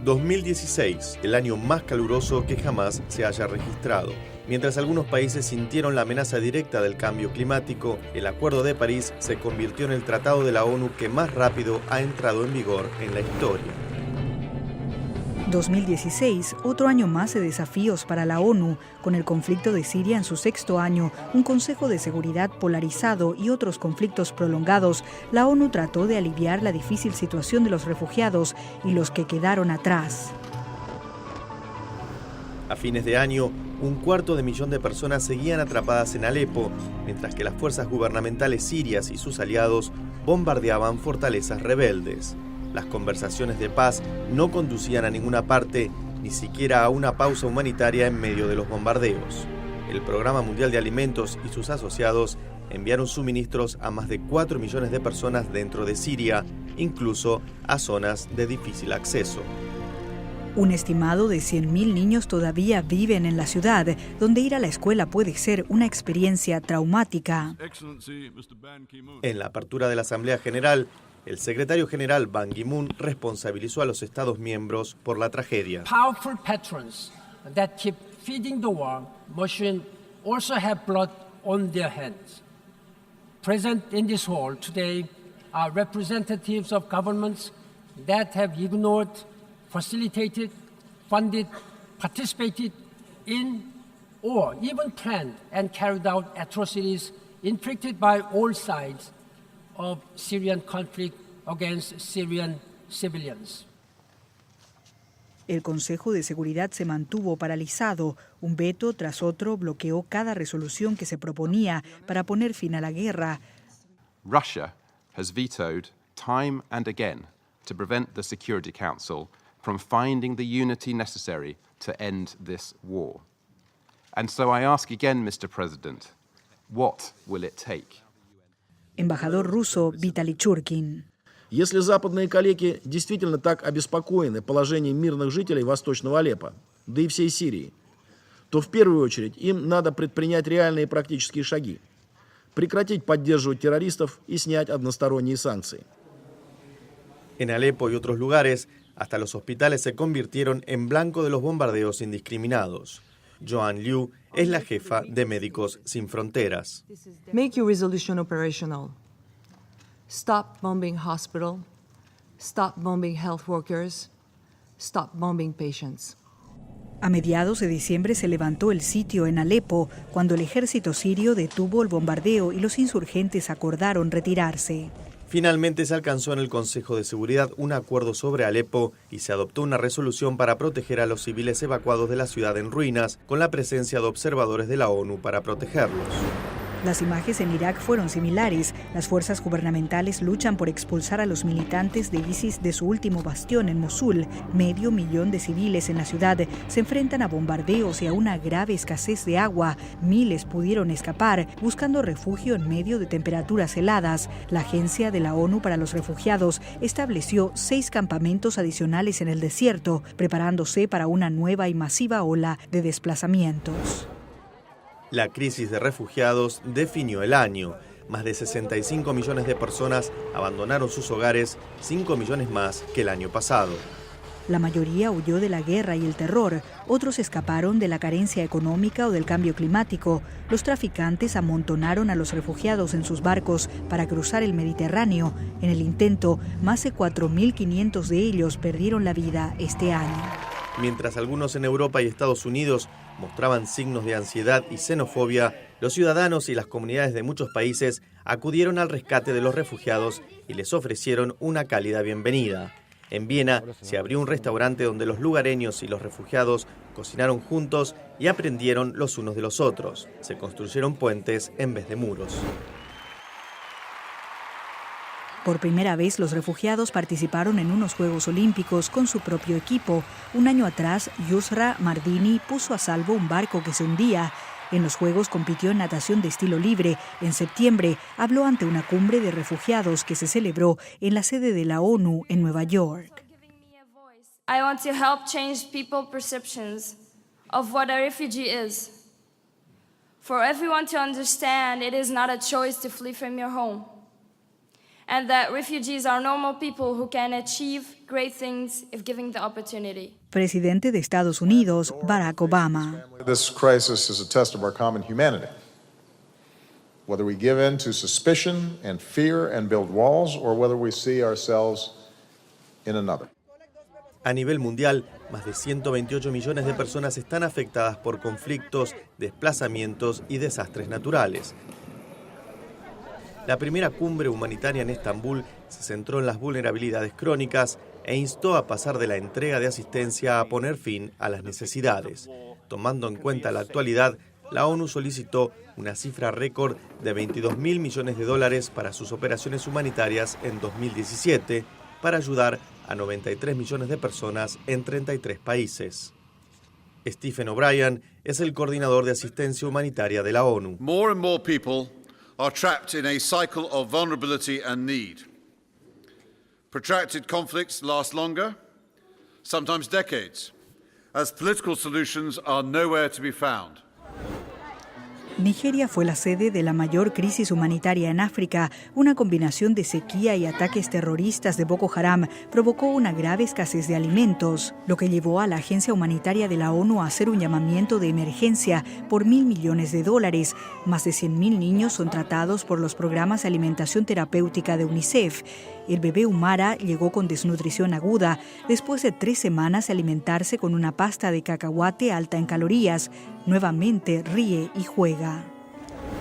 2016, el año más caluroso que jamás se haya registrado. Mientras algunos países sintieron la amenaza directa del cambio climático, el Acuerdo de París se convirtió en el tratado de la ONU que más rápido ha entrado en vigor en la historia. 2016, otro año más de desafíos para la ONU, con el conflicto de Siria en su 6º año, un Consejo de Seguridad polarizado y otros conflictos prolongados. La ONU trató de aliviar la difícil situación de los refugiados y los que quedaron atrás. A fines de año, 250.000 de personas seguían atrapadas en Alepo, mientras que las fuerzas gubernamentales sirias y sus aliados bombardeaban fortalezas rebeldes. Las conversaciones de paz no conducían a ninguna parte, ni siquiera a una pausa humanitaria en medio de los bombardeos. El Programa Mundial de Alimentos y sus asociados enviaron suministros a más de 4 millones de personas dentro de Siria, incluso a zonas de difícil acceso. Un estimado de 100.000 niños todavía viven en la ciudad, donde ir a la escuela puede ser una experiencia traumática. En la apertura de la Asamblea General, el secretario general Ban Ki-moon responsabilizó a los Estados miembros por la tragedia. Powerful patrons that keep feeding the war machine also have blood on their hands. Present in this hall today are representatives of governments that have ignored, facilitated, funded, participated in, or even planned and carried out atrocities inflicted by all sides of Syrian conflict against Syrian civilians. El Consejo de Seguridad se mantuvo paralizado. Un veto tras otro bloqueó cada resolución que se proponía para poner fin a la guerra. Russia has vetoed time and again to prevent the Security Council from finding the unity necessary to end this war. And so I ask again, Mr. President, what will it take? Embajador ruso Vitaly Churkin. Если западные коллеги действительно так обеспокоены положением мирных жителей Восточного Алеппо, да и всей Сирии, то в первую очередь им надо предпринять реальные практические шаги, прекратить поддерживать террористов и снять односторонние санкции. En Alepo y otros lugares, hasta los hospitales se convirtieron en blanco de los bombardeos indiscriminados. Joan Liu es la jefa de Médicos Sin Fronteras. Make your resolution operational. Stop bombing hospital. Stop bombing health workers. Stop bombing patients. A mediados de diciembre se levantó el sitio en Alepo, cuando el ejército sirio detuvo el bombardeo y los insurgentes acordaron retirarse. Finalmente se alcanzó en el Consejo de Seguridad un acuerdo sobre Alepo y se adoptó una resolución para proteger a los civiles evacuados de la ciudad en ruinas, con la presencia de observadores de la ONU para protegerlos. Las imágenes en Irak fueron similares. Las fuerzas gubernamentales luchan por expulsar a los militantes de ISIS de su último bastión en Mosul. 500.000 de civiles en la ciudad se enfrentan a bombardeos y a una grave escasez de agua. Miles pudieron escapar, buscando refugio en medio de temperaturas heladas. La Agencia de la ONU para los Refugiados estableció 6 campamentos adicionales en el desierto, preparándose para una nueva y masiva ola de desplazamientos. La crisis de refugiados definió el año. Más de 65 millones de personas abandonaron sus hogares, 5 millones más que el año pasado. La mayoría huyó de la guerra y el terror. Otros escaparon de la carencia económica o del cambio climático. Los traficantes amontonaron a los refugiados en sus barcos para cruzar el Mediterráneo. En el intento, más de 4.500 de ellos perdieron la vida este año. Mientras algunos en Europa y Estados Unidos mostraban signos de ansiedad y xenofobia, los ciudadanos y las comunidades de muchos países acudieron al rescate de los refugiados y les ofrecieron una cálida bienvenida. En Viena se abrió un restaurante donde los lugareños y los refugiados cocinaron juntos y aprendieron los unos de los otros. Se construyeron puentes en vez de muros. Por primera vez, los refugiados participaron en unos Juegos Olímpicos con su propio equipo. Un año atrás, Yusra Mardini puso a salvo un barco que se hundía. En los Juegos compitió en natación de estilo libre. En septiembre, habló ante una cumbre de refugiados que se celebró en la sede de la ONU en Nueva York. I want to help change people's perceptions of what a refugee is. For everyone to understand, it is not a choice to flee from your home. and that refugees are normal people who can achieve great things if given the opportunity. Presidente de Estados Unidos, Barack Obama. This crisis is a test of our common humanity. Whether we give in to suspicion and fear and build walls, or whether we see ourselves in another. A nivel mundial, más de 128 millones de personas están afectadas por conflictos, desplazamientos y desastres naturales. La primera cumbre humanitaria en Estambul se centró en las vulnerabilidades crónicas e instó a pasar de la entrega de asistencia a poner fin a las necesidades. Tomando en cuenta la actualidad, la ONU solicitó una cifra récord de $22.000 millones para sus operaciones humanitarias en 2017 para ayudar a 93 millones de personas en 33 países. Stephen O'Brien es el coordinador de asistencia humanitaria de la ONU. More and more people are trapped in a cycle of vulnerability and need. Protracted conflicts last longer, sometimes decades, as political solutions are nowhere to be found. Nigeria fue la sede de la mayor crisis humanitaria en África. Una combinación de sequía y ataques terroristas de Boko Haram provocó una grave escasez de alimentos, lo que llevó a la Agencia Humanitaria de la ONU a hacer un llamamiento de emergencia por $1.000 millones. Más de 100.000 niños son tratados por los programas de alimentación terapéutica de UNICEF. El bebé Umara llegó con desnutrición aguda después de 3 semanas de alimentarse con una pasta de cacahuate alta en calorías. Nuevamente ríe y juega.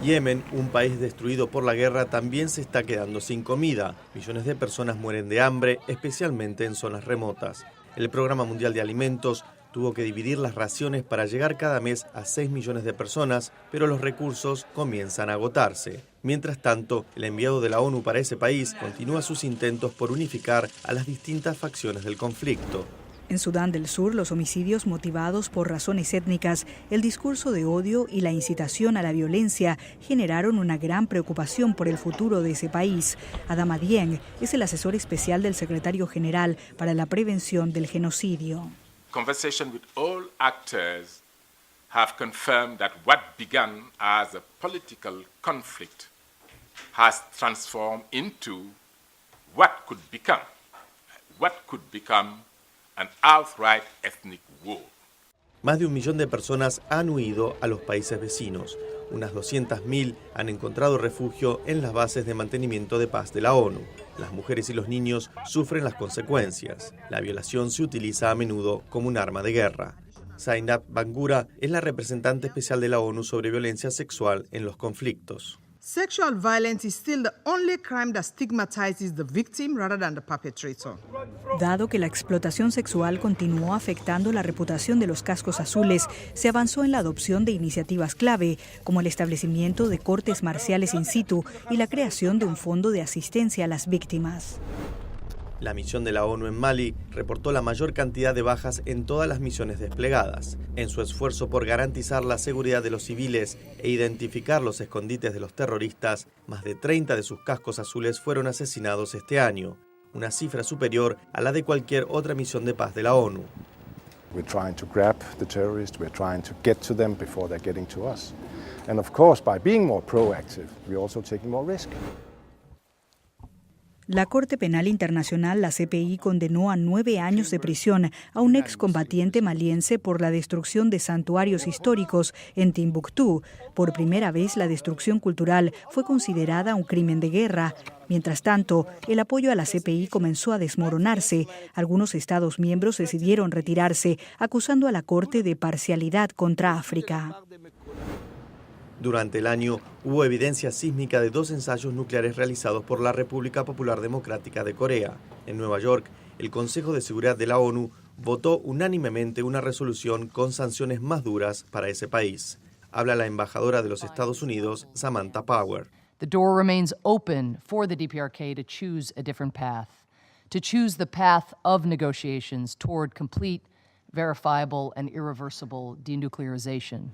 Yemen, un país destruido por la guerra, también se está quedando sin comida. Millones de personas mueren de hambre, especialmente en zonas remotas. El Programa Mundial de Alimentos tuvo que dividir las raciones para llegar cada mes a 6 millones de personas, pero los recursos comienzan a agotarse. Mientras tanto, el enviado de la ONU para ese país continúa sus intentos por unificar a las distintas facciones del conflicto. En Sudán del Sur, los homicidios motivados por razones étnicas, el discurso de odio y la incitación a la violencia generaron una gran preocupación por el futuro de ese país. Adama Dieng es el asesor especial del secretario general para la prevención del genocidio. Conversation with all actors have confirmed that what began as a political conflict has transformed into what could become an outright ethnic war. Más de 1 millón de personas han huido a los países vecinos. Unas 200.000 han encontrado refugio en las bases de mantenimiento de paz de la ONU. Las mujeres y los niños sufren las consecuencias. La violación se utiliza a menudo como un arma de guerra. Zainab Bangura es la representante especial de la ONU sobre violencia sexual en los conflictos. Sexual violence is still the only crime that stigmatizes the victim rather than the perpetrator. Dado que la explotación sexual continuó afectando la reputación de los cascos azules, se avanzó en la adopción de iniciativas clave, como el establecimiento de cortes marciales in situ y la creación de un fondo de asistencia a las víctimas. La misión de la ONU en Mali reportó la mayor cantidad de bajas en todas las misiones desplegadas. En su esfuerzo por garantizar la seguridad de los civiles e identificar los escondites de los terroristas, más de 30 de sus cascos azules fueron asesinados este año, una cifra superior a la de cualquier otra misión de paz de la ONU. We're trying to grab the terrorists, we're trying to get to them before they're getting to us. And of course, by being more proactive, we're also taking more risk. La Corte Penal Internacional, la CPI, condenó a 9 años de prisión a un excombatiente maliense por la destrucción de santuarios históricos en Timbuktu. Por primera vez, la destrucción cultural fue considerada un crimen de guerra. Mientras tanto, el apoyo a la CPI comenzó a desmoronarse. Algunos Estados miembros decidieron retirarse, acusando a la Corte de parcialidad contra África. Durante el año hubo evidencia sísmica de 2 ensayos nucleares realizados por la República Popular Democrática de Corea. En Nueva York, el Consejo de Seguridad de la ONU votó unánimemente una resolución con sanciones más duras para ese país. Habla la embajadora de los Estados Unidos, Samantha Power. The door remains open for the DPRK to choose a different path, to choose the path of negotiations toward complete, verifiable and irreversible denuclearization.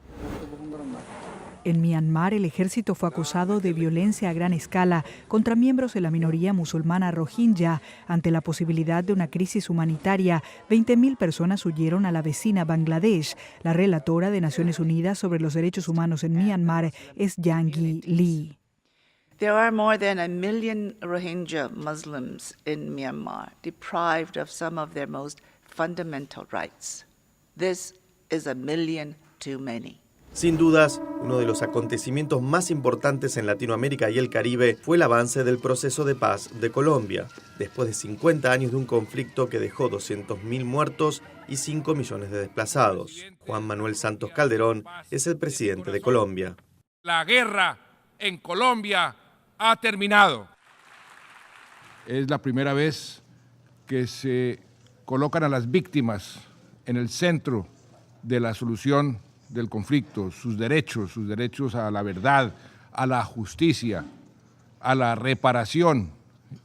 En Myanmar, el ejército fue acusado de violencia a gran escala contra miembros de la minoría musulmana rohingya. Ante la posibilidad de una crisis humanitaria, 20.000 personas huyeron a la vecina Bangladesh. La relatora de Naciones Unidas sobre los derechos humanos en Myanmar es Yanghee Lee. There are more than 1 million Rohingya Muslims in Myanmar, deprived of some of their most fundamental rights. This is 1 million too many. Sin dudas, uno de los acontecimientos más importantes en Latinoamérica y el Caribe fue el avance del proceso de paz de Colombia, después de 50 años de un conflicto que dejó 200.000 muertos y 5 millones de desplazados. Juan Manuel Santos Calderón es el presidente de Colombia. La guerra en Colombia ha terminado. Es la primera vez que se colocan a las víctimas en el centro de la solución del conflicto, sus derechos a la verdad, a la justicia, a la reparación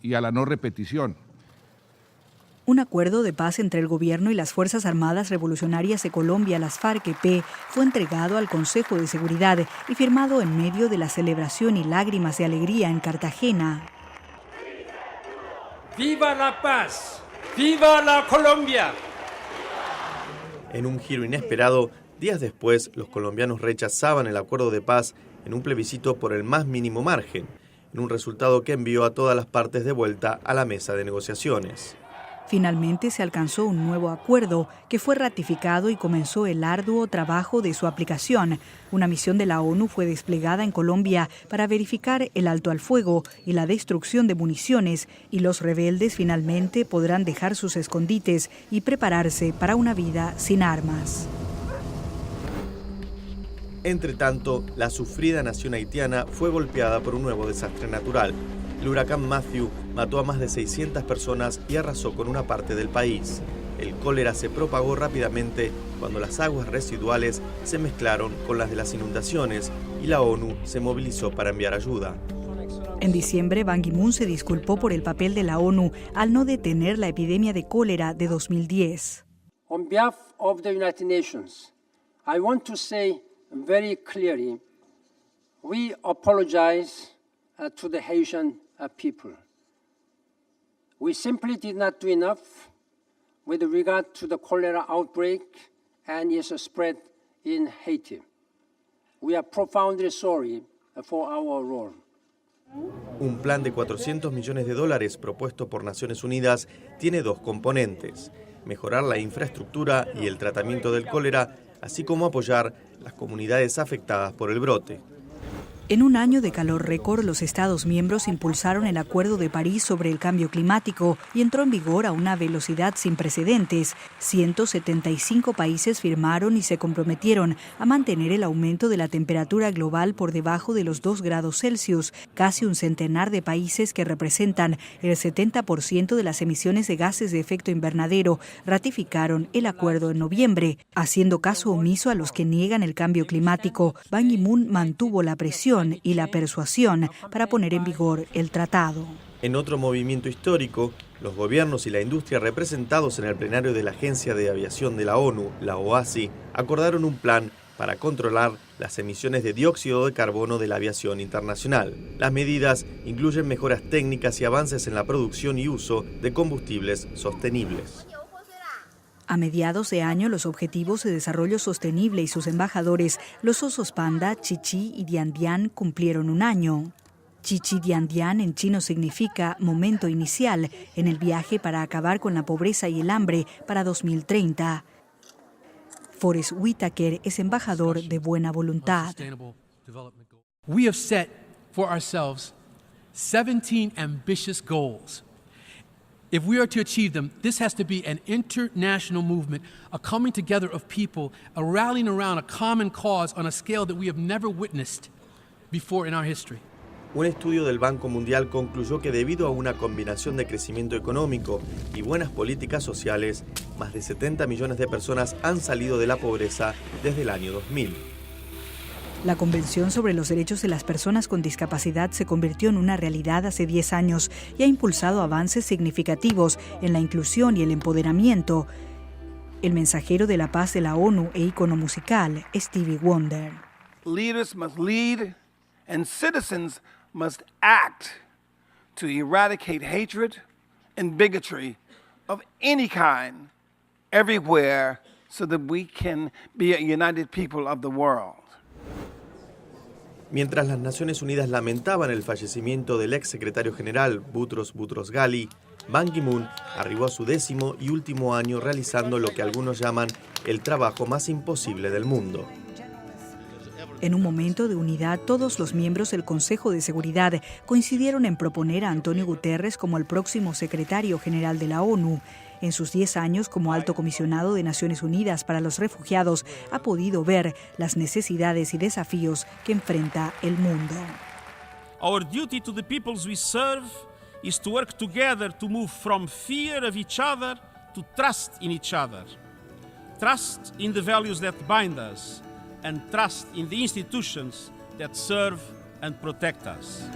y a la no repetición. Un acuerdo de paz entre el gobierno y las Fuerzas Armadas Revolucionarias de Colombia, las FARC-EP, fue entregado al Consejo de Seguridad y firmado en medio de la celebración y lágrimas de alegría en Cartagena. ¡Viva la paz! ¡Viva la Colombia! En un giro inesperado, días después, los colombianos rechazaban el acuerdo de paz en un plebiscito por el más mínimo margen, en un resultado que envió a todas las partes de vuelta a la mesa de negociaciones. Finalmente se alcanzó un nuevo acuerdo que fue ratificado y comenzó el arduo trabajo de su aplicación. Una misión de la ONU fue desplegada en Colombia para verificar el alto al fuego y la destrucción de municiones, y los rebeldes finalmente podrán dejar sus escondites y prepararse para una vida sin armas. Entre tanto, la sufrida nación haitiana fue golpeada por un nuevo desastre natural. El huracán Matthew mató a más de 600 personas y arrasó con una parte del país. El cólera se propagó rápidamente cuando las aguas residuales se mezclaron con las de las inundaciones y la ONU se movilizó para enviar ayuda. En diciembre, Ban Ki-moon se disculpó por el papel de la ONU al no detener la epidemia de cólera de 2010. On behalf of the United Nations, I want to say very clearly, we apologize to the Haitian people. We simply did not do enough with regard to the cholera outbreak and its spread in Haiti. We are profoundly sorry for our role. Un plan de $400 millones propuesto por Naciones Unidas tiene dos componentes: mejorar la infraestructura y el tratamiento del cólera, así como apoyar las comunidades afectadas por el brote. En un año de calor récord, los Estados miembros impulsaron el Acuerdo de París sobre el cambio climático y entró en vigor a una velocidad sin precedentes. 175 países firmaron y se comprometieron a mantener el aumento de la temperatura global por debajo de los 2 grados Celsius. Casi un centenar de países que representan el 70% de las emisiones de gases de efecto invernadero ratificaron el acuerdo en noviembre. Haciendo caso omiso a los que niegan el cambio climático, Ban Ki-moon mantuvo la presión y la persuasión para poner en vigor el tratado. En otro movimiento histórico, los gobiernos y la industria representados en el plenario de la Agencia de Aviación de la ONU, la OASI, acordaron un plan para controlar las emisiones de dióxido de carbono de la aviación internacional. Las medidas incluyen mejoras técnicas y avances en la producción y uso de combustibles sostenibles. A mediados de año, los Objetivos de Desarrollo Sostenible y sus embajadores, los osos panda, Chichi y Dian, cumplieron un año. Chichi Dian en chino significa momento inicial en el viaje para acabar con la pobreza y el hambre para 2030. Forrest Whitaker es embajador de buena voluntad. We have set for ourselves 17 ambitious goals. If we are to achieve them, this has to be an international movement, a coming together of people, a rallying around a common cause on a scale that we have never witnessed before in our history. Un estudio del Banco Mundial concluyó que debido a una combinación de crecimiento económico y buenas políticas sociales, más de 70 millones de personas han salido de la pobreza desde el año 2000. La Convención sobre los Derechos de las Personas con Discapacidad se convirtió en una realidad hace 10 años y ha impulsado avances significativos en la inclusión y el empoderamiento. El mensajero de la paz de la ONU e ícono musical, Stevie Wonder. Leaders must lead and citizens must act to eradicate hatred and bigotry of any kind everywhere so that we can be a united people of the world. Mientras las Naciones Unidas lamentaban el fallecimiento del ex secretario general Boutros Boutros-Ghali, Ban Ki-moon arribó a su 10º y último año realizando lo que algunos llaman el trabajo más imposible del mundo. En un momento de unidad, todos los miembros del Consejo de Seguridad coincidieron en proponer a Antonio Guterres como el próximo secretario general de la ONU. En sus 10 años como alto comisionado de Naciones Unidas para los Refugiados, ha podido ver las necesidades y desafíos que enfrenta el mundo. Our duty to the peoples we serve is to work together to move from fear of each other to trust in each other. Trust in the values that bind us and trust in the institutions that serve and protect us.